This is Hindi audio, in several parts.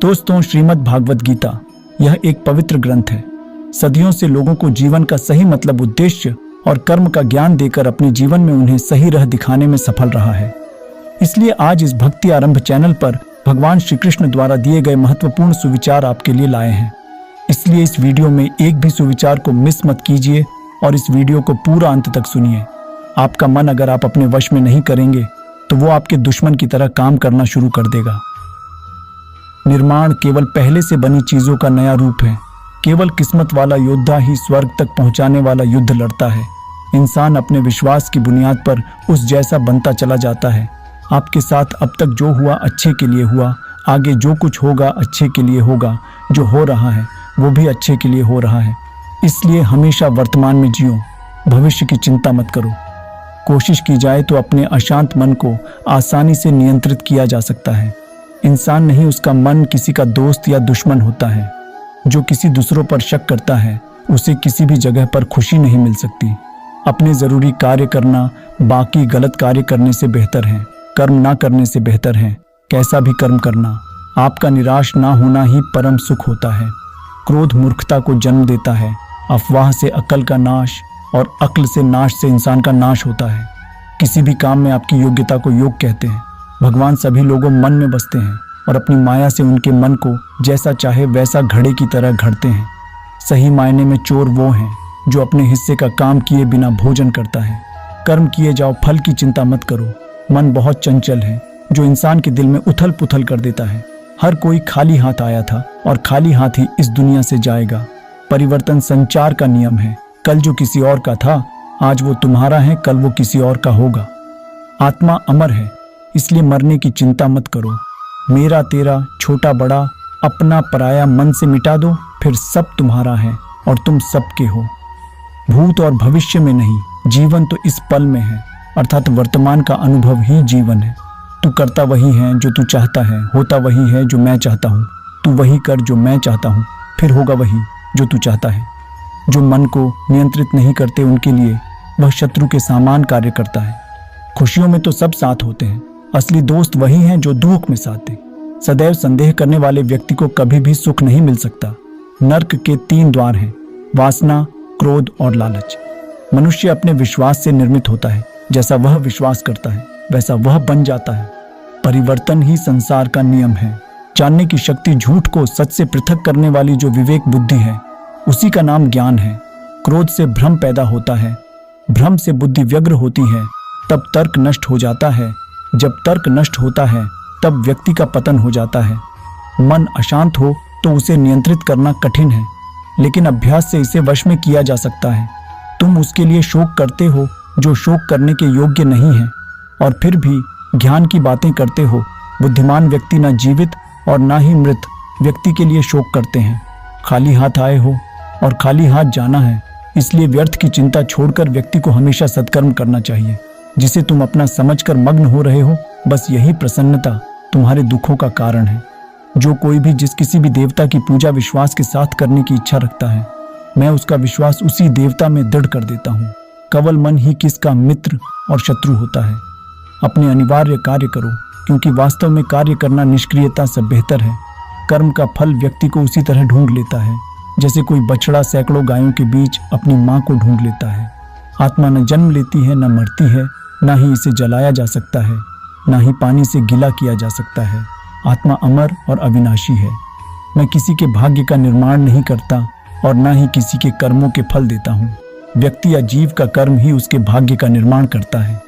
दोस्तों, श्रीमद् भागवत गीता यह एक पवित्र ग्रंथ है। सदियों से लोगों को जीवन का सही मतलब, उद्देश्य और कर्म का ज्ञान देकर अपने जीवन में उन्हें सही राह दिखाने में सफल रहा है। इसलिए आज इस भक्ति आरंभ चैनल पर भगवान श्री कृष्ण द्वारा दिए गए महत्वपूर्ण सुविचार आपके लिए लाए हैं। इसलिए इस वीडियो में एक भी सुविचार को मिस मत कीजिए और इस वीडियो को पूरा अंत तक सुनिए। आपका मन अगर आप अपने वश में नहीं करेंगे तो वो आपके दुश्मन की तरह काम करना शुरू कर देगा। निर्माण केवल पहले से बनी चीजों का नया रूप है। केवल किस्मत वाला योद्धा ही स्वर्ग तक पहुंचाने वाला युद्ध लड़ता है। इंसान अपने विश्वास की बुनियाद पर उस जैसा बनता चला जाता है। आपके साथ अब तक जो हुआ अच्छे के लिए हुआ, आगे जो कुछ होगा अच्छे के लिए होगा। जो हो रहा है वो भी अच्छे के लिए हो रहा है। इसलिए हमेशा वर्तमान में जियो, भविष्य की चिंता मत करो। कोशिश की जाए तो अपने अशांत मन को आसानी से नियंत्रित किया जा सकता है। इंसान नहीं, उसका मन किसी का दोस्त या दुश्मन होता है। जो किसी दूसरों पर शक करता है उसे किसी भी जगह पर खुशी नहीं मिल सकती। अपने जरूरी कार्य करना बाकी गलत कार्य करने से बेहतर है। कर्म ना करने से बेहतर है कैसा भी कर्म करना। आपका निराश ना होना ही परम सुख होता है। क्रोध मूर्खता को जन्म देता है। अफवाह से अक्ल का नाश और अक्ल से नाश से इंसान का नाश होता है। किसी भी काम में आपकी योग्यता को योग कहते हैं। भगवान सभी लोगों मन में बसते हैं और अपनी माया से उनके मन को जैसा चाहे वैसा घड़े की तरह घड़ते हैं। सही मायने में चोर वो हैं जो अपने हिस्से का काम किए बिना भोजन करता है। कर्म किए जाओ, फल की चिंता मत करो। मन बहुत चंचल है जो इंसान के दिल में उथल पुथल कर देता है। हर कोई खाली हाथ आया था और खाली हाथ ही इस दुनिया से जाएगा। परिवर्तन संचार का नियम है। कल जो किसी और का था आज वो तुम्हारा है, कल वो किसी और का होगा। आत्मा अमर है, इसलिए मरने की चिंता मत करो। मेरा तेरा, छोटा बड़ा, अपना पराया मन से मिटा दो, फिर सब तुम्हारा है और तुम सबके हो। भूत और भविष्य में नहीं, जीवन तो इस पल में है, अर्थात वर्तमान का अनुभव ही जीवन है। तू करता वही है जो तू चाहता है, होता वही है जो मैं चाहता हूँ। तू वही कर जो मैं चाहता हूँ, फिर होगा वही जो तू चाहता है। जो मन को नियंत्रित नहीं करते उनके लिए वह शत्रु के समान कार्य करता है। खुशियों में तो सब साथ होते हैं, असली दोस्त वही हैं जो दुख में साथ दे। सदैव संदेह करने वाले व्यक्ति को कभी भी सुख नहीं मिल सकता। नर्क के 3 द्वार हैं, वासना, क्रोध और लालच। मनुष्य अपने विश्वास से निर्मित होता है। जैसा वह विश्वास करता है वैसा वह बन जाता है। परिवर्तन ही संसार का नियम है। जानने की शक्ति, झूठ को सच से पृथक करने वाली जो विवेक बुद्धि है उसी का नाम ज्ञान है। क्रोध से भ्रम पैदा होता है, भ्रम से बुद्धि व्यग्र होती है, तब तर्क नष्ट हो जाता है। जब तर्क नष्ट होता है तब व्यक्ति का पतन हो जाता है। मन अशांत हो तो उसे नियंत्रित करना कठिन है, लेकिन अभ्यास से इसे वश में किया जा सकता है। तुम उसके लिए शोक करते हो जो शोक करने के योग्य नहीं है, और फिर भी ज्ञान की बातें करते हो। बुद्धिमान व्यक्ति न जीवित और न ही मृत व्यक्ति के लिए शोक करते हैं। खाली हाथ आए हो और खाली हाथ जाना है, इसलिए व्यर्थ की चिंता छोड़कर व्यक्ति को हमेशा सत्कर्म करना चाहिए। जिसे तुम अपना समझकर मग्न हो रहे हो, बस यही प्रसन्नता तुम्हारे दुखों का कारण है। जो कोई भी जिस किसी भी देवता की पूजा विश्वास के साथ करने की इच्छा रखता है, मैं उसका विश्वास उसी देवता में दृढ़ कर देता हूँ। केवल मन ही किसका मित्र और शत्रु होता है। अपने अनिवार्य कार्य करो, क्योंकि वास्तव में कार्य करना निष्क्रियता से बेहतर है। कर्म का फल व्यक्ति को उसी तरह ढूंढ लेता है जैसे कोई बछड़ा सैकड़ों गायों के बीच अपनी माँ को ढूंढ लेता है। आत्मा न जन्म लेती है, न मरती है, न ही इसे जलाया जा सकता है, न ही पानी से गीला किया जा सकता है। आत्मा अमर और अविनाशी है। मैं किसी के भाग्य का निर्माण नहीं करता और न ही किसी के कर्मों के फल देता हूँ। व्यक्ति या जीव का कर्म ही उसके भाग्य का निर्माण करता है।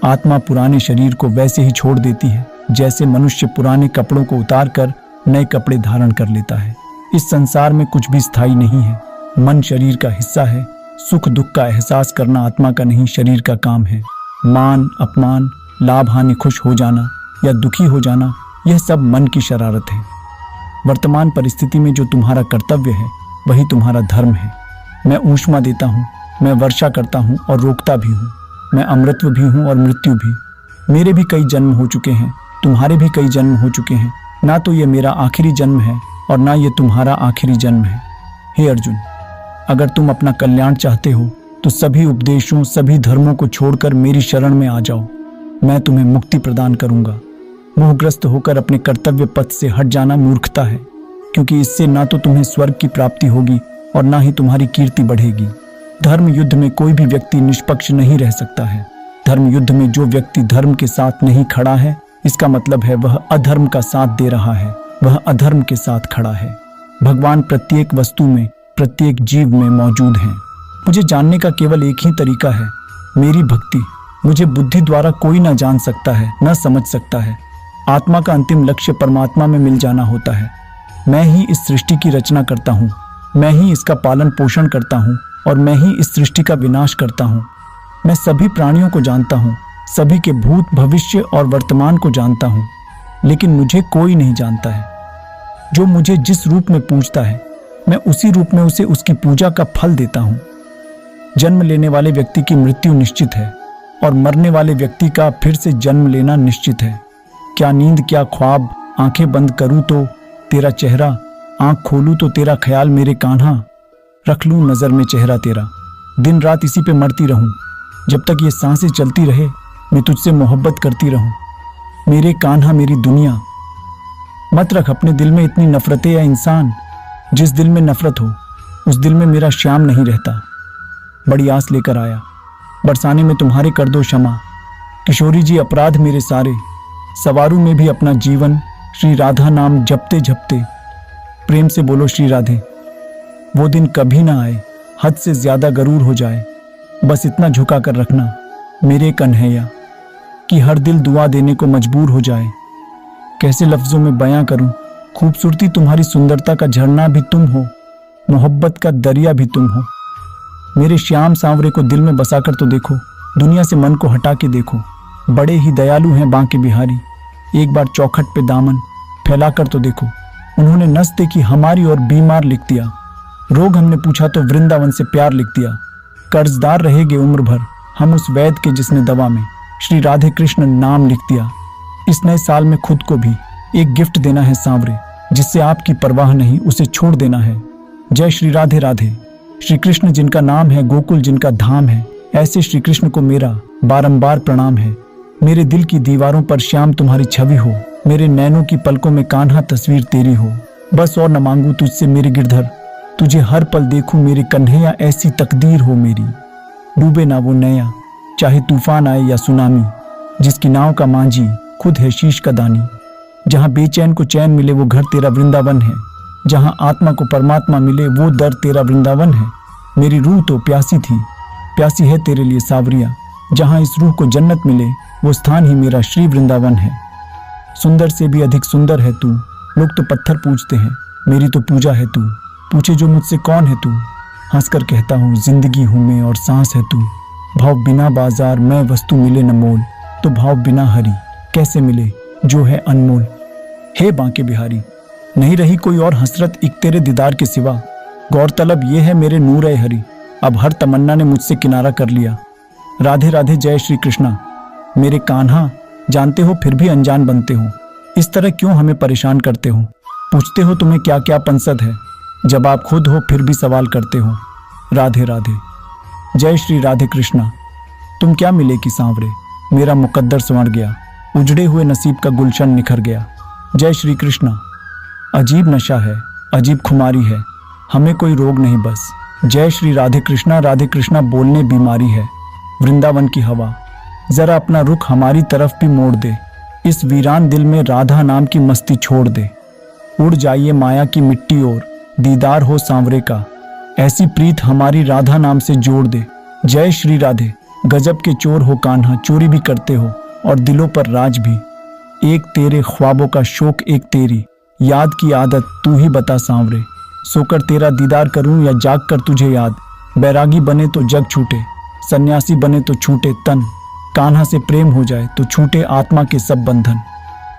आत्मा पुराने शरीर को वैसे ही छोड़ देती है जैसे मनुष्य पुराने कपड़ों को उतार कर नए कपड़े धारण कर लेता है। इस संसार में कुछ भी स्थायी नहीं है। मन शरीर का हिस्सा है। सुख दुख का एहसास करना आत्मा का नहीं, शरीर का काम है। मान अपमान, लाभ हानि, खुश हो जाना या दुखी हो जाना, यह सब मन की शरारत है। वर्तमान परिस्थिति में जो तुम्हारा कर्तव्य है वही तुम्हारा धर्म है। मैं ऊष्मा देता हूँ, मैं वर्षा करता हूँ और रोकता भी हूँ। मैं अमृत्व भी हूँ और मृत्यु भी। मेरे भी कई जन्म हो चुके हैं, तुम्हारे भी कई जन्म हो चुके हैं। ना तो ये मेरा आखिरी जन्म है और ना ये तुम्हारा आखिरी जन्म है। हे अर्जुन, अगर तुम अपना कल्याण चाहते हो तो सभी उपदेशों, सभी धर्मों को छोड़कर मेरी शरण में आ जाओ। मैं तुम्हें मुक्ति प्रदान करूंगा। मोहग्रस्त होकर अपने कर्तव्य पथ से हट जाना मूर्खता है, क्योंकि इससे ना तो तुम्हें स्वर्ग की प्राप्ति होगी और ना ही तुम्हारी कीर्ति बढ़ेगी। धर्म युद्ध में कोई भी व्यक्ति निष्पक्ष नहीं रह सकता है। धर्म युद्ध में जो व्यक्ति धर्म के साथ नहीं खड़ा है, इसका मतलब है वह अधर्म का साथ दे रहा है, वह अधर्म के साथ खड़ा है। भगवान प्रत्येक वस्तु में, प्रत्येक जीव में मौजूद हैं। मुझे जानने का केवल एक ही तरीका है, मेरी भक्ति। मुझे बुद्धि द्वारा कोई ना जान सकता है, न समझ सकता है। आत्मा का अंतिम लक्ष्य परमात्मा में मिल जाना होता है। मैं ही इस सृष्टि की रचना करता हूँ, मैं ही इसका पालन पोषण करता हूँ और मैं ही इस सृष्टि का विनाश करता हूँ। मैं सभी प्राणियों को जानता हूँ, सभी के भूत, भविष्य और वर्तमान को जानता हूँ, लेकिन मुझे कोई नहीं जानता है। जो मुझे जिस रूप में पूजता है, मैं उसी रूप में उसे उसकी पूजा का फल देता हूँ। जन्म लेने वाले व्यक्ति की मृत्यु निश्चित है और मरने वाले व्यक्ति का फिर से जन्म लेना निश्चित है। क्या नींद, क्या ख्वाब, आंखें बंद करूं तो तेरा चेहरा, आंख खोलूं तो तेरा ख्याल मेरे कान्हा, रख लूं नजर में चेहरा तेरा। दिन रात इसी पे मरती रहूं, जब तक ये सांसें चलती रहे मैं तुझसे मोहब्बत करती रहूं। मेरे कान्हा, मेरी दुनिया। मत रख अपने दिल में इतनी नफरतें या इंसान। जिस दिल में नफरत हो उस दिल में मेरा श्याम नहीं रहता। बड़ी आस लेकर आया, बरसाने में तुम्हारे कर दो क्षमा। किशोरी जी अपराध मेरे सारे, सवारू में भी अपना जीवन। श्री राधा नाम जपते जपते, प्रेम से बोलो श्री राधे। वो दिन कभी ना आए, हद से ज्यादा गरूर हो जाए। बस इतना झुका कर रखना मेरे कन्हैया कि हर दिल दुआ देने को मजबूर हो जाए। कैसे लफ्जों में बयां करूं खूबसूरती तुम्हारी, सुंदरता का झरना भी तुम हो, मोहब्बत का दरिया भी तुम हो। मेरे श्याम सांवरे को दिल में बसाकर तो देखो, दुनिया से मन को हटा के देखो। बड़े ही दयालु हैं बांके बिहारी, एक बार चौखट पे दामन फैलाकर तो देखो। उन्होंने नस देखी हमारी और बीमार लिख दिया, रोग हमने पूछा तो वृंदावन से प्यार लिख दिया। कर्जदार रहेंगे उम्र भर हम उस वैद्य के जिसने दवा में श्री राधे कृष्ण नाम लिख दिया। इस नए साल में खुद को भी एक गिफ्ट देना है सांवरे, जिससे आपकी परवाह नहीं उसे छोड़ देना है। जय श्री राधे राधे। श्री कृष्ण जिनका नाम है, गोकुल जिनका धाम है, ऐसे श्री कृष्ण को मेरा बारंबार प्रणाम है। मेरे दिल की दीवारों पर श्याम तुम्हारी छवि हो, मेरे नैनों की पलकों में कान्हा तस्वीर तेरी हो। बस और न मांगू तुझसे मेरे गिरधर, तुझे हर पल देखूं मेरे कन्हैया, ऐसी तकदीर हो मेरी। डूबे ना वो नैया, चाहे तूफान आए या सुनामी, जिसकी नाव का मांझी खुद है शीश का दानी। जहाँ बेचैन को चैन मिले वो घर तेरा वृंदावन है, जहाँ आत्मा को परमात्मा मिले वो दर तेरा वृंदावन है। मेरी रूह तो प्यासी थी, प्यासी है तेरे लिए सावरिया। जहाँ इस रूह को जन्नत मिले वो स्थान ही मेरा श्री वृंदावन है। सुंदर से भी अधिक सुंदर है तू, लोग तो पत्थर पूजते हैं, मेरी तो पूजा है तू। पूछे जो मुझसे कौन है तू, हंसकर कहता हूँ जिंदगी हूँ मैं और सांस है तू। भाव बिना बाजार मैं वस्तु मिले न मोल, तो भाव बिना हरि कैसे मिले जो है अनमोल। हे बांके बिहारी, नहीं रही कोई और हसरत एक तेरे दीदार के सिवा। गौरतलब ये है मेरे नूर ए हरि, अब हर तमन्ना ने मुझसे किनारा कर लिया। राधे राधे जय श्री कृष्णा। मेरे कान्हा, जानते हो फिर भी अनजान बनते हो, इस तरह क्यों हमें परेशान करते हो। पूछते हो तुम्हें क्या क्या पंसद है, जब आप खुद हो फिर भी सवाल करते हो। राधे राधे जय श्री राधे कृष्णा। तुम क्या मिले कि सांवरे, मेरा मुकद्दर संवर गया, उजड़े हुए नसीब का गुलशन निखर गया। जय श्री कृष्णा। अजीब नशा है, अजीब खुमारी है, हमें कोई रोग नहीं बस। जय श्री राधे कृष्णा बोलने बीमारी है। वृंदावन की हवा जरा अपना रुख हमारी तरफ भी मोड़ दे, इस वीरान दिल में राधा नाम की मस्ती छोड़ दे। उड़ जाइए माया की मिट्टी ओर, दीदार हो सांवरे का, ऐसी प्रीत हमारी राधा नाम से जोड़ दे। जय श्री राधे। गजब के चोर हो कान्हा, चोरी भी करते हो और दिलों पर राज भी। एक तेरे ख्वाबों का शौक, एक तेरी याद की आदत, तू ही बता सांवरे। सोकर तेरा दीदार करूं या जाग कर तुझे याद। बैरागी बने तो जग छूटे, सन्यासी बने तो छूटे तन। कान्हा से प्रेम हो जाए तो छूटे आत्मा के सब बंधन।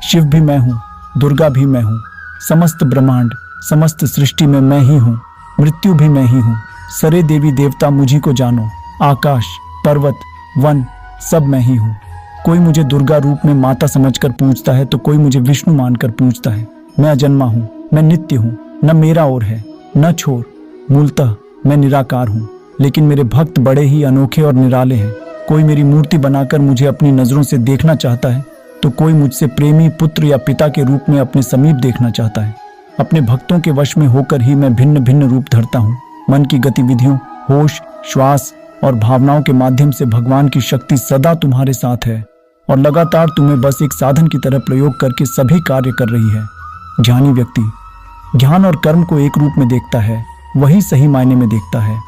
शिव भी मैं हूँ, दुर्गा भी मैं हूँ, समस्त ब्रह्मांड समस्त सृष्टि में मैं ही हूँ। मृत्यु भी मैं ही हूँ, सरे देवी देवता मुझी को जानो। आकाश पर्वत वन सब मैं ही हूँ। कोई मुझे दुर्गा रूप में माता समझकर पूजता है तो कोई मुझे विष्णु मानकर पूजता है। मैं अजन्मा हूँ, मैं नित्य हूँ, न मेरा और है न छोर। मूलतः मैं निराकार हूँ, लेकिन मेरे भक्त बड़े ही अनोखे और निराले हैं। कोई मेरी मूर्ति बनाकर मुझे अपनी नजरों से देखना चाहता है तो कोई मुझसे प्रेमी पुत्र या पिता के रूप में अपने समीप देखना चाहता है। अपने भक्तों के वश में होकर ही मैं भिन्न भिन्न रूप धरता हूँ। मन की गतिविधियों, होश, श्वास और भावनाओं के माध्यम से भगवान की शक्ति सदा तुम्हारे साथ है और लगातार तुम्हें बस एक साधन की तरह प्रयोग करके सभी कार्य कर रही है। ज्ञानी व्यक्ति ज्ञान और कर्म को एक रूप में देखता है, वही सही मायने में देखता है।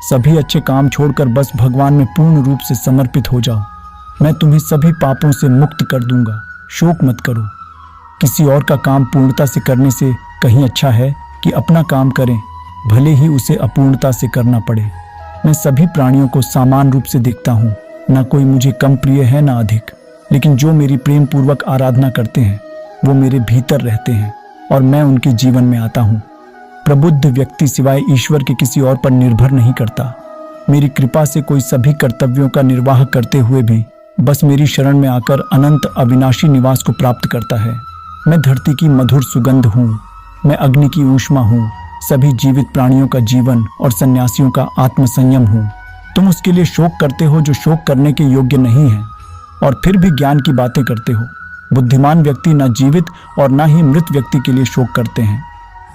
सभी अच्छे काम छोड़कर बस भगवान में पूर्ण रूप से समर्पित हो जाओ। मैं तुम्हें सभी पापों से मुक्त कर दूंगा, शोक मत करो। किसी और का काम पूर्णता से करने से कहीं अच्छा है कि अपना काम करें, भले ही उसे अपूर्णता से करना पड़े। मैं सभी प्राणियों को समान रूप से देखता हूँ, ना कोई मुझे कम प्रिय है ना अधिक, लेकिन जो मेरी प्रेम पूर्वक आराधना करते हैं वो मेरे भीतर रहते हैं और मैं उनके जीवन में आता हूँ। प्रबुद्ध व्यक्ति सिवाय ईश्वर के किसी और पर निर्भर नहीं करता। मेरी कृपा से कोई सभी कर्तव्यों का निर्वाह करते हुए भी बस मेरी शरण में आकर अनंत अविनाशी निवास को प्राप्त करता है। मैं धरती की मधुर सुगंध हूँ, मैं अग्नि की ऊष्मा हूँ, सभी जीवित प्राणियों का जीवन और सन्यासियों का आत्मसंयम हूँ। तुम उसके लिए शोक करते हो जो शोक करने के योग्य नहीं है और फिर भी ज्ञान की बातें करते हो। बुद्धिमान व्यक्ति न जीवित और न ही मृत व्यक्ति के लिए शोक करते हैं।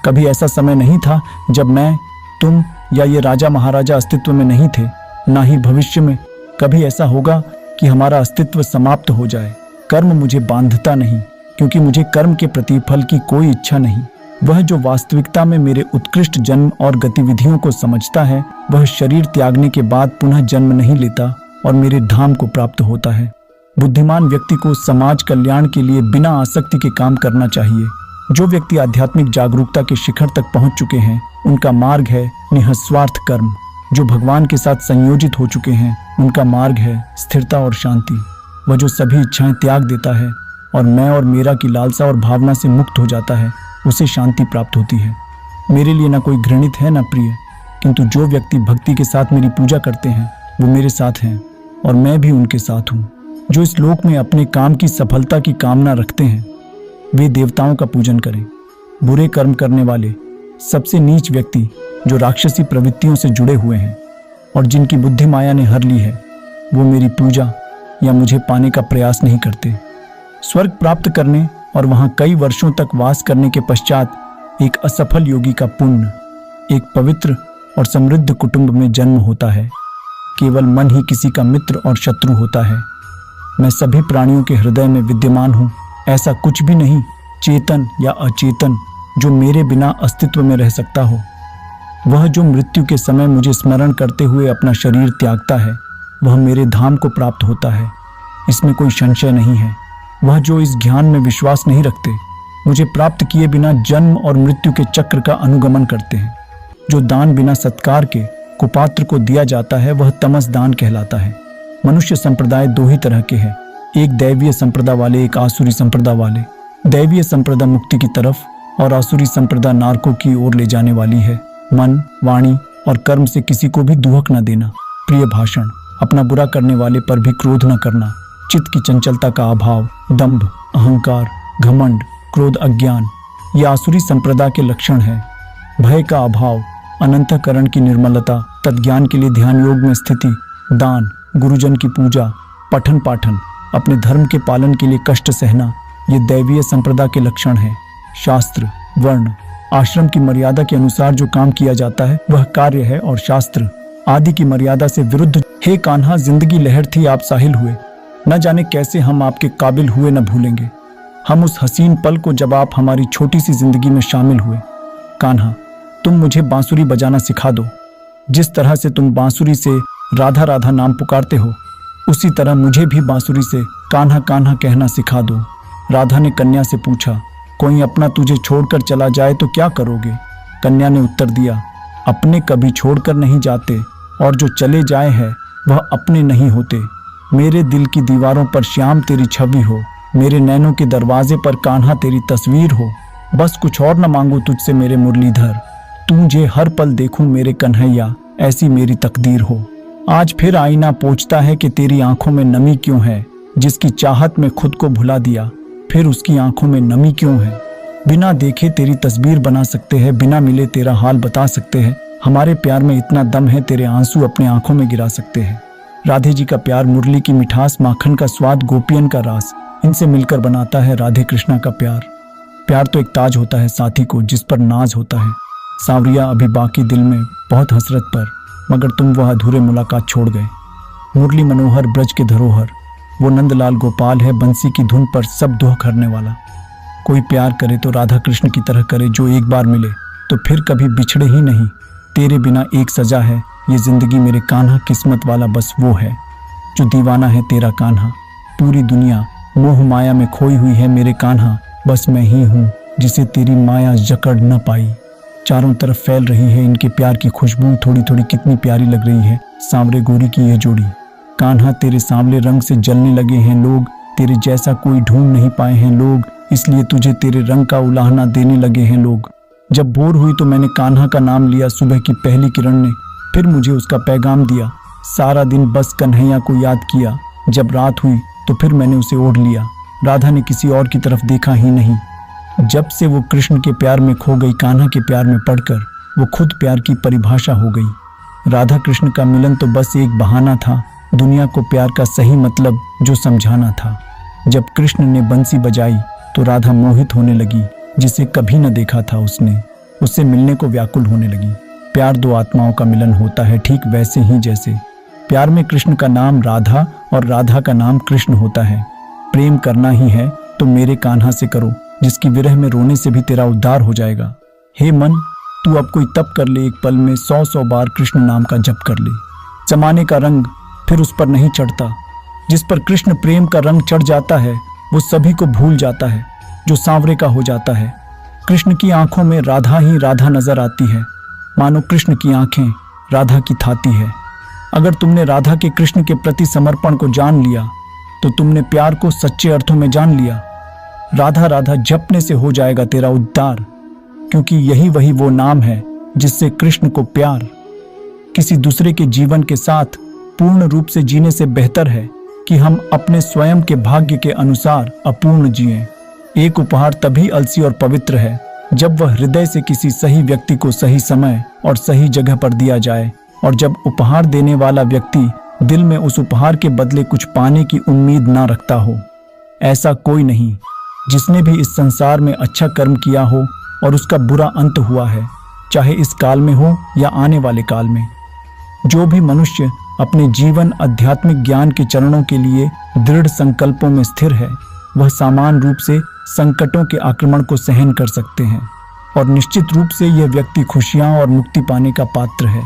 कभी ऐसा समय नहीं था जब मैं, तुम या ये राजा महाराजा अस्तित्व में नहीं थे, ना ही भविष्य में कभी ऐसा होगा कि हमारा अस्तित्व समाप्त हो जाए। कर्म मुझे बांधता नहीं, क्योंकि मुझे कर्म के प्रतिफल की कोई इच्छा नहीं। वह जो वास्तविकता में मेरे उत्कृष्ट जन्म और गतिविधियों को समझता है, वह शरीर त्यागने के बाद पुनः जन्म नहीं लेता और मेरे धाम को प्राप्त होता है। बुद्धिमान व्यक्ति को समाज कल्याण के लिए बिना आसक्ति के काम करना चाहिए। जो व्यक्ति आध्यात्मिक जागरूकता के शिखर तक पहुंच चुके हैं, उनका मार्ग है निःस्वार्थ कर्म। जो भगवान के साथ संयोजित हो चुके हैं, उनका मार्ग है स्थिरता और शांति। वह जो सभी इच्छाएं त्याग देता है और मैं और मेरा की लालसा और भावना से मुक्त हो जाता है, उसे शांति प्राप्त होती है। मेरे लिए न कोई घृणित है न प्रिय, किंतु जो व्यक्ति भक्ति के साथ मेरी पूजा करते हैं वो मेरे साथ हैं और मैं भी उनके साथ हूँ। जो इस लोक में अपने काम की सफलता की कामना रखते हैं, वे देवताओं का पूजन करें। बुरे कर्म करने वाले सबसे नीच व्यक्ति जो राक्षसी प्रवृत्तियों से जुड़े हुए हैं और जिनकी बुद्धि माया ने हर ली है, वो मेरी पूजा या मुझे पाने का प्रयास नहीं करते। स्वर्ग प्राप्त करने और वहां कई वर्षों तक वास करने के पश्चात एक असफल योगी का पुण्य एक पवित्र और समृद्ध कुटुंब में जन्म होता है। केवल मन ही किसी का मित्र और शत्रु होता है। मैं सभी प्राणियों के हृदय में विद्यमान हूँ। ऐसा कुछ भी नहीं, चेतन या अचेतन, जो मेरे बिना अस्तित्व में रह सकता हो। वह जो मृत्यु के समय मुझे स्मरण करते हुए अपना शरीर त्यागता है, वह मेरे धाम को प्राप्त होता है। इसमें कोई संशय नहीं है। वह जो इस ज्ञान में विश्वास नहीं रखते, मुझे प्राप्त किए बिना जन्म और मृत्यु के चक्र का अनुगमन करते हैं। जो दान बिना सत्कार के कुपात्र को दिया जाता है, वह तमस दान कहलाता है। मनुष्य संप्रदाय दो ही तरह के हैं, एक दैवीय संप्रदा वाले, एक आसुरी संप्रदा वाले। दैवीय संप्रदा मुक्ति की तरफ और आसुरी संप्रदा नारकों की ओर ले जाने वाली है। मन, वाणी और कर्म से किसी को भी दुहक न देना, प्रिय भाषण, अपना बुरा करने वाले पर भी क्रोध न करना, चित्त की चंचलता का अभाव, दंभ, अहंकार, घमंड, क्रोध, अज्ञान, ये आसुरी संप्रदा के लक्षण है। भय का अभाव, अनंतकरण की निर्मलता, तत्ज्ञान के लिए ध्यान योग में स्थिति, दान, गुरुजन की पूजा, पठन पाठन, अपने धर्म के पालन के लिए कष्ट सहना, ये दैवीय संप्रदा के लक्षण है। शास्त्र, वर्ण, आश्रम की मर्यादा के अनुसार जो काम किया जाता है वह कार्य है और शास्त्र आदि की मर्यादा से विरुद्ध। हे कान्हा, जिंदगी लहर थी, आप साहिल हुए। न जाने कैसे हम आपके काबिल हुए न भूलेंगे हम उस हसीन पल को जब आप हमारी छोटी सी जिंदगी में शामिल हुए। कान्हा, तुम मुझे बांसुरी बजाना सिखा दो। जिस तरह से तुम बांसुरी से राधा राधा नाम पुकारते हो, उसी तरह मुझे भी बांसुरी से कान्हा कान्हा कहना सिखा दो। राधा ने कन्या से पूछा, कोई अपना तुझे छोड़कर चला जाए तो क्या करोगे? कन्या ने उत्तर दिया, अपने कभी छोड़कर नहीं जाते और जो चले जाए हैं वह अपने नहीं होते। मेरे दिल की दीवारों पर श्याम तेरी छवि हो, मेरे नैनों के दरवाजे पर कान्हा तेरी तस्वीर हो। बस कुछ और न मांगू तुझसे मेरे मुरलीधर, तुझे हर पल देखूं मेरे कन्हैया, ऐसी मेरी तकदीर हो। आज फिर आईना पूछता है कि तेरी आंखों में नमी क्यों है। जिसकी चाहत में खुद को भुला दिया, फिर उसकी आंखों में नमी क्यों है। बिना देखे तेरी तस्वीर बना सकते हैं, बिना मिले तेरा हाल बता सकते हैं। हमारे प्यार में इतना दम है, तेरे आंसू अपने आंखों में गिरा सकते हैं। राधे जी का प्यार, मुरली की मिठास, माखन का स्वाद, गोपियन का रास, इनसे मिलकर बनाता है राधे कृष्णा का प्यार। प्यार तो एक ताज होता है साथी को जिस पर नाज होता है। सांवरिया अभी बाकी दिल में बहुत हसरत पर, मगर तुम वह अधूरे मुलाकात छोड़ गए। मुरली मनोहर ब्रज के धरोहर, वो नंदलाल गोपाल है बंसी की धुन पर सब दुह करने वाला। कोई प्यार करे तो राधा कृष्ण की तरह करे, जो एक बार मिले तो फिर कभी बिछड़े ही नहीं। तेरे बिना एक सजा है ये जिंदगी मेरे कान्हा, किस्मत वाला बस वो है जो दीवाना है तेरा कान्हा। पूरी दुनिया मोह माया में खोई हुई है मेरे कान्हा, बस मैं ही हूँ जिसे तेरी माया जकड़ न पाई। चारों तरफ फैल रही है इनके प्यार की खुशबू, थोड़ी थोड़ी कितनी प्यारी लग रही है सांवरे गोरी की यह जोड़ी। कान्हा तेरे सांवले रंग से जलने लगे हैं लोग, तेरे जैसा कोई ढूंढ नहीं पाए हैं लोग, इसलिए तुझे तेरे रंग का उलाहना देने लगे हैं लोग। जब भोर हुई तो मैंने कान्हा का नाम लिया, सुबह की पहली किरण ने फिर मुझे उसका पैगाम दिया। सारा दिन बस कन्हैया को याद किया, जब रात हुई तो फिर मैंने उसे ओढ़ लिया। राधा ने किसी और की तरफ देखा ही नहीं। जब से वो कृष्ण के प्यार में खो गई, कान्हा के प्यार में पड़कर वो खुद प्यार की परिभाषा हो गई। राधा कृष्ण का मिलन तो बस एक बहाना था, दुनिया को प्यार का सही मतलब जो समझाना था। जब कृष्ण ने बंसी बजाई तो राधा मोहित होने लगी, जिसे कभी न देखा था उसने। उससे मिलने को व्याकुल होने लगी। प्यार दो आत्माओं का मिलन होता है, ठीक वैसे ही जैसे प्यार में कृष्ण का नाम राधा और राधा का नाम कृष्ण होता है। प्रेम करना ही है तो मेरे कान्हा से करो, जिसकी विरह में रोने से भी तेरा उद्धार हो जाएगा। हे मन, तू अब कोई तप कर ले, एक पल में 100 बार कृष्ण नाम का जप कर ले। जमाने का रंग फिर उस पर नहीं चढ़ता। जिस पर कृष्ण प्रेम का रंग चढ़ जाता है वो सभी को भूल जाता है, जो सांवरे का हो जाता है। कृष्ण की आंखों में राधा ही राधा नजर आती है, मानो कृष्ण की आंखें राधा की थाती है। अगर तुमने राधा के कृष्ण के प्रति समर्पण को जान लिया तो तुमने प्यार को सच्चे अर्थों में जान लिया। राधा राधा जपने से हो जाएगा तेरा उद्धार, क्योंकि यही वही वो नाम है जिससे कृष्ण को प्यार। किसी दूसरे के जीवन के साथ पूर्ण रूप से जीने से बेहतर है कि हम अपने स्वयं के भाग्य के अनुसार अपूर्ण जिएं। एक उपहार तभी अलसी और पवित्र है जब वह हृदय से किसी सही व्यक्ति को सही समय और सही जगह पर दिया जाए, और जब उपहार देने वाला व्यक्ति दिल में उस उपहार के बदले कुछ पाने की उम्मीद ना रखता हो। ऐसा कोई नहीं जिसने भी इस संसार में अच्छा कर्म किया हो और उसका बुरा अंत हुआ है, चाहे इस काल में हो या आने वाले काल में। जो भी मनुष्य अपने जीवन आध्यात्मिक ज्ञान के चरणों के लिए दृढ़ संकल्पों में स्थिर है, वह समान रूप से संकटों के आक्रमण को सहन कर सकते हैं। और निश्चित रूप से यह व्यक्ति खुशियां और मुक्ति पाने का पात्र है।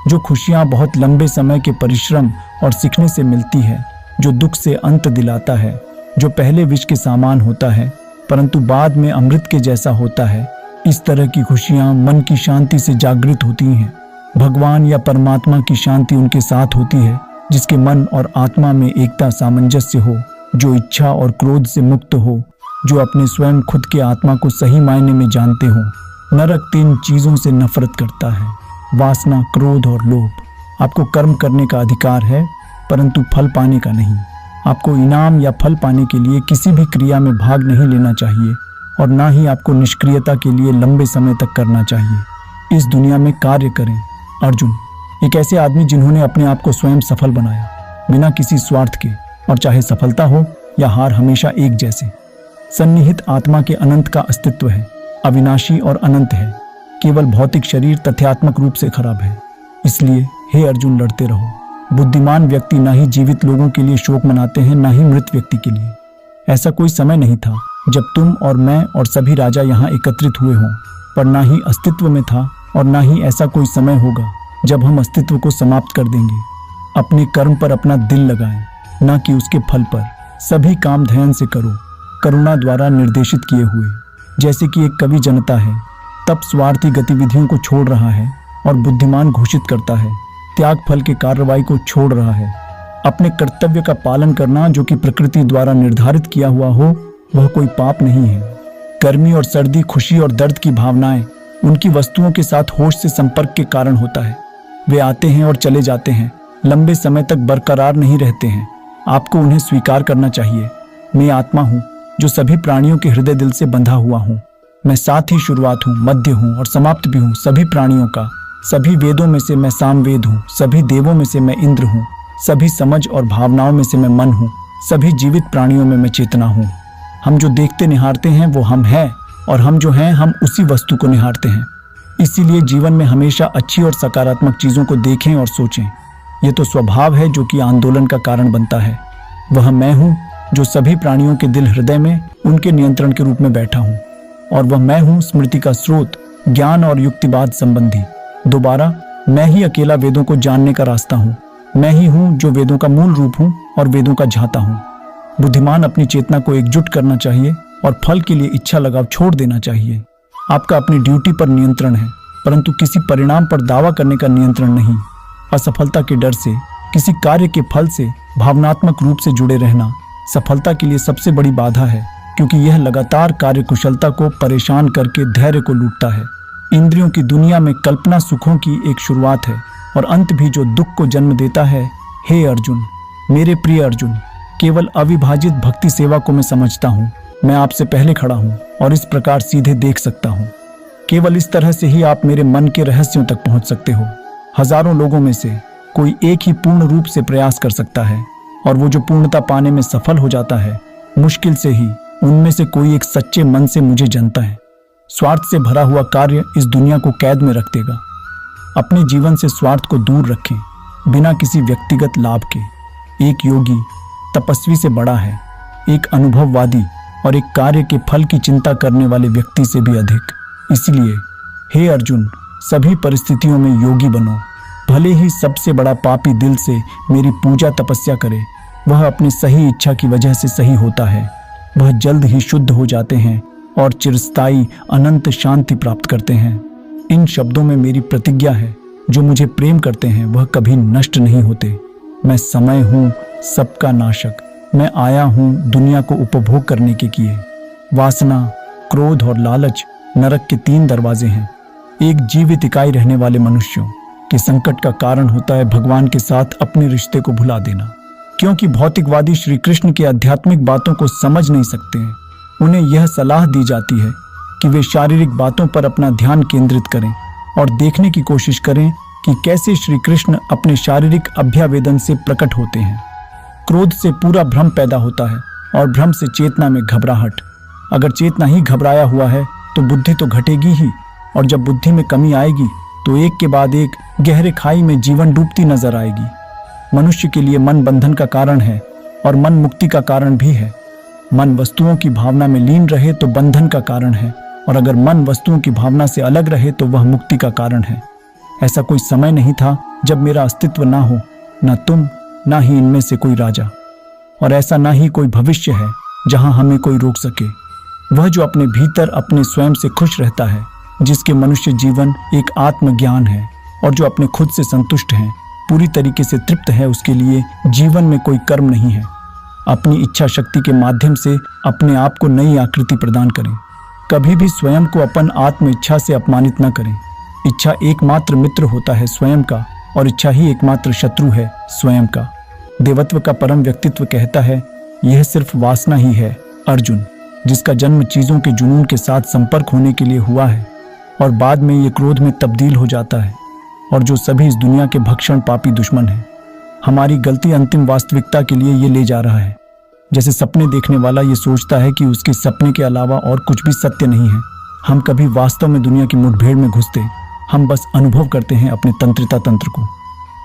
जो खुशियां बहुत लंबे समय के परिश्रम और सीखने से मिलती है, जो दुख से अंत दिलाता है, जो पहले विष के सामान होता है परंतु बाद में अमृत के जैसा होता है, इस तरह की खुशियां मन की शांति से जागृत होती हैं। भगवान या परमात्मा की शांति उनके साथ होती है जिसके मन और आत्मा में एकता सामंजस्य हो, जो इच्छा और क्रोध से मुक्त हो, जो अपने स्वयं खुद के आत्मा को सही मायने में जानते हो। नरक 3 चीजों से नफरत करता है, वासना, क्रोध और लोभ। आपको कर्म करने का अधिकार है परंतु फल पाने का नहीं। आपको इनाम या फल पाने के लिए किसी भी क्रिया में भाग नहीं लेना चाहिए, और ना ही आपको निष्क्रियता के लिए लंबे समय तक करना चाहिए। इस दुनिया में कार्य करें। अर्जुन एक ऐसे आदमी जिन्होंने अपने आप को स्वयं सफल बनाया, बिना किसी स्वार्थ के, और चाहे सफलता हो या हार हमेशा एक जैसे। सन्निहित आत्मा के अनंत का अस्तित्व है, अविनाशी और अनंत है। केवल भौतिक शरीर तथ्यात्मक रूप से खराब है। इसलिए हे अर्जुन, लड़ते रहो। बुद्धिमान व्यक्ति ना ही जीवित लोगों के लिए शोक मनाते हैं, ना ही मृत व्यक्ति के लिए। ऐसा कोई समय नहीं था जब तुम और मैं और सभी राजा यहाँ एकत्रित हुए हों, पर ना ही अस्तित्व में था और ना ही ऐसा कोई समय होगा जब हम अस्तित्व को समाप्त कर देंगे। अपने कर्म पर अपना दिल लगाएं, ना कि उसके फल पर। सभी काम ध्यान से करो, करुणा द्वारा निर्देशित किए हुए। जैसे कि एक कवि जनता है, तब स्वार्थी गतिविधियों को छोड़ रहा है और बुद्धिमान घोषित करता है, त्याग फल के कार्रवाई को छोड़ रहा है। अपने कर्तव्य का पालन करना जो कि प्रकृति द्वारा निर्धारित किया हुआ हो, वह कोई पाप नहीं है। गर्मी और सर्दी, खुशी और दर्द की भावनाएं उनकी वस्तुओं के साथ होश से संपर्क के कारण होता है। वे आते हैं और चले जाते हैं, लंबे समय तक बरकरार नहीं रहते हैं। आपको उन्हें स्वीकार करना चाहिए। मैं आत्मा हूँ जो सभी प्राणियों के हृदय दिल से बंधा हुआ हूँ। मैं साथ ही शुरुआत हूँ, मध्य हूँ और समाप्त भी हूँ सभी प्राणियों का। सभी वेदों में से मैं सामवेद हूँ, सभी देवों में से मैं इंद्र हूँ, सभी समझ और भावनाओं में से मैं मन हूँ, सभी जीवित प्राणियों में मैं चेतना हूँ। हम जो देखते निहारते हैं वो हम हैं, और हम जो हैं हम उसी वस्तु को निहारते हैं। इसीलिए जीवन में हमेशा अच्छी और सकारात्मक चीज़ों को देखें और सोचें। ये तो स्वभाव है जो कि आंदोलन का कारण बनता है। वह मैं हूँ जो सभी प्राणियों के दिल हृदय में उनके नियंत्रण के रूप में बैठा हूँ, और वह मैं हूँ स्मृति का स्रोत, ज्ञान और युक्तिवाद संबंधी। दोबारा, मैं ही अकेला वेदों को जानने का रास्ता हूँ। मैं ही हूँ जो वेदों का मूल रूप हूँ और वेदों का झाता हूँ। बुद्धिमान अपनी चेतना को एकजुट करना चाहिए और फल के लिए इच्छा लगाव छोड़ देना चाहिए। आपका अपनी ड्यूटी पर नियंत्रण है, परंतु किसी परिणाम पर दावा करने का नियंत्रण नहीं। असफलता के डर से, किसी कार्य के फल से भावनात्मक रूप से जुड़े रहना सफलता के लिए सबसे बड़ी बाधा है, क्योंकि यह लगातार कार्य कुशलता को परेशान करके धैर्य को लूटता है। इंद्रियों की दुनिया में कल्पना सुखों की एक शुरुआत है और अंत भी जो दुख को जन्म देता है। हे अर्जुन, मेरे प्रिय अर्जुन, केवल अविभाजित भक्ति सेवा को मैं समझता हूँ। मैं आपसे पहले खड़ा हूँ और इस प्रकार सीधे देख सकता हूँ। केवल इस तरह से ही आप मेरे मन के रहस्यों तक पहुँच सकते हो। हजारों लोगों में से कोई एक ही पूर्ण रूप से प्रयास कर सकता है, और वो जो पूर्णता पाने में सफल हो जाता है, मुश्किल से ही उनमें से कोई एक सच्चे मन से मुझे जानता है। स्वार्थ से भरा हुआ कार्य इस दुनिया को कैद में रख देगा। अपने जीवन से स्वार्थ को दूर रखें, बिना किसी व्यक्तिगत लाभ के। एक योगी तपस्वी से बड़ा है, एक अनुभववादी और एक कार्य के फल की चिंता करने वाले व्यक्ति से भी अधिक। इसलिए हे अर्जुन, सभी परिस्थितियों में योगी बनो। भले ही सबसे बड़ा पापी दिल से मेरी पूजा तपस्या करे, वह अपनी सही इच्छा की वजह से सही होता है। वह जल्द ही शुद्ध हो जाते हैं और चिरस्थायी अनंत शांति प्राप्त करते हैं। इन शब्दों में मेरी प्रतिज्ञा है, जो मुझे प्रेम करते हैं वह कभी नष्ट नहीं होते। मैं समय हूँ, सबका नाशक। मैं आया हूँ दुनिया को उपभोग करने के किए। वासना, क्रोध और लालच नरक के 3 दरवाजे हैं। एक जीवित इकाई रहने वाले मनुष्यों के संकट का कारण होता है भगवान के साथ अपने रिश्ते को भुला देना, क्योंकि भौतिकवादी श्री कृष्ण की आध्यात्मिक बातों को समझ नहीं सकते हैं। उन्हें यह सलाह दी जाती है कि वे शारीरिक बातों पर अपना ध्यान केंद्रित करें और देखने की कोशिश करें कि कैसे श्री कृष्ण अपने शारीरिक अभ्यावेदन से प्रकट होते हैं। क्रोध से पूरा भ्रम पैदा होता है और भ्रम से चेतना में घबराहट। अगर चेतना ही घबराया हुआ है तो बुद्धि तो घटेगी ही, और जब बुद्धि में कमी आएगी तो एक के बाद एक गहरे खाई में जीवन डूबती नजर आएगी। मनुष्य के लिए मन बंधन का कारण है और मन मुक्ति का कारण भी है। मन वस्तुओं की भावना में लीन रहे तो बंधन का कारण है, और अगर मन वस्तुओं की भावना से अलग रहे तो वह मुक्ति का कारण है। ऐसा कोई समय नहीं था जब मेरा अस्तित्व ना हो, ना तुम, ना ही इनमें से कोई राजा, और ऐसा ना ही कोई भविष्य है जहां हमें कोई रोक सके। वह जो अपने भीतर अपने स्वयं से खुश रहता है, जिसके मनुष्य जीवन एक आत्मज्ञान है, और जो अपने खुद से संतुष्ट है, पूरी तरीके से तृप्त है, उसके लिए जीवन में कोई कर्म नहीं है। अपनी इच्छा शक्ति के माध्यम से अपने आप को नई आकृति प्रदान करें। कभी भी स्वयं को अपन आत्म इच्छा से अपमानित न करें। इच्छा एकमात्र मित्र होता है स्वयं का, और इच्छा ही एकमात्र शत्रु है स्वयं का। देवत्व का परम व्यक्तित्व कहता है, यह सिर्फ वासना ही है अर्जुन, जिसका जन्म चीजों के जुनून के साथ संपर्क होने के लिए हुआ है, और बाद में ये क्रोध में तब्दील हो जाता है, और जो सभी इस दुनिया के भक्षण पापी दुश्मन हैं। हमारी गलती अंतिम वास्तविकता के लिए ये ले जा रहा है। जैसे सपने देखने वाला ये सोचता है कि उसके सपने के अलावा और कुछ भी सत्य नहीं है। हम कभी वास्तव में दुनिया की मुठभेड़ में घुसते, हम बस अनुभव करते हैं अपने तंत्रिता तंत्र को।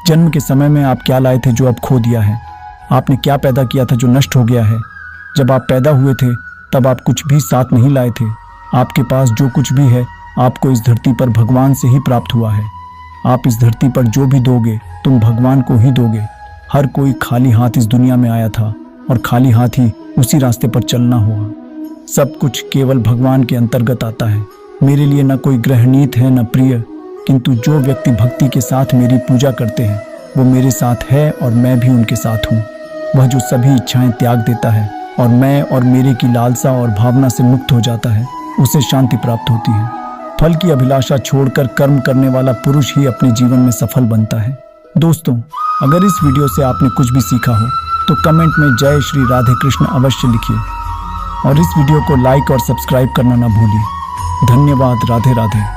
जन्म के समय में आप क्या लाए थे जो अब खो दिया है? आपने क्या पैदा किया था जो नष्ट हो गया है? जब आप पैदा हुए थे तब आप कुछ भी साथ नहीं लाए थे। आपके पास जो कुछ भी है आपको इस धरती पर भगवान से ही प्राप्त हुआ है। आप इस धरती पर जो भी दोगे तुम भगवान को ही दोगे। हर कोई खाली हाथ इस दुनिया में आया था और खाली हाथ ही उसी रास्ते पर चलना हुआ। सब कुछ केवल भगवान के अंतर्गत आता है। मेरे लिए न कोई ग्रहणीत है न प्रिय, किंतु जो व्यक्ति भक्ति के साथ मेरी पूजा करते हैं वो मेरे साथ है और मैं भी उनके साथ हूँ। वह जो सभी इच्छाएं त्याग देता है और मैं और मेरे की लालसा और भावना से मुक्त हो जाता है, उसे शांति प्राप्त होती है। फल की अभिलाषा छोड़कर कर्म करने वाला पुरुष ही अपने जीवन में सफल बनता है। दोस्तों, अगर इस वीडियो से आपने कुछ भी सीखा हो तो कमेंट में जय श्री राधे कृष्ण अवश्य लिखिए, और इस वीडियो को लाइक और सब्सक्राइब करना ना भूलिए। धन्यवाद। राधे राधे।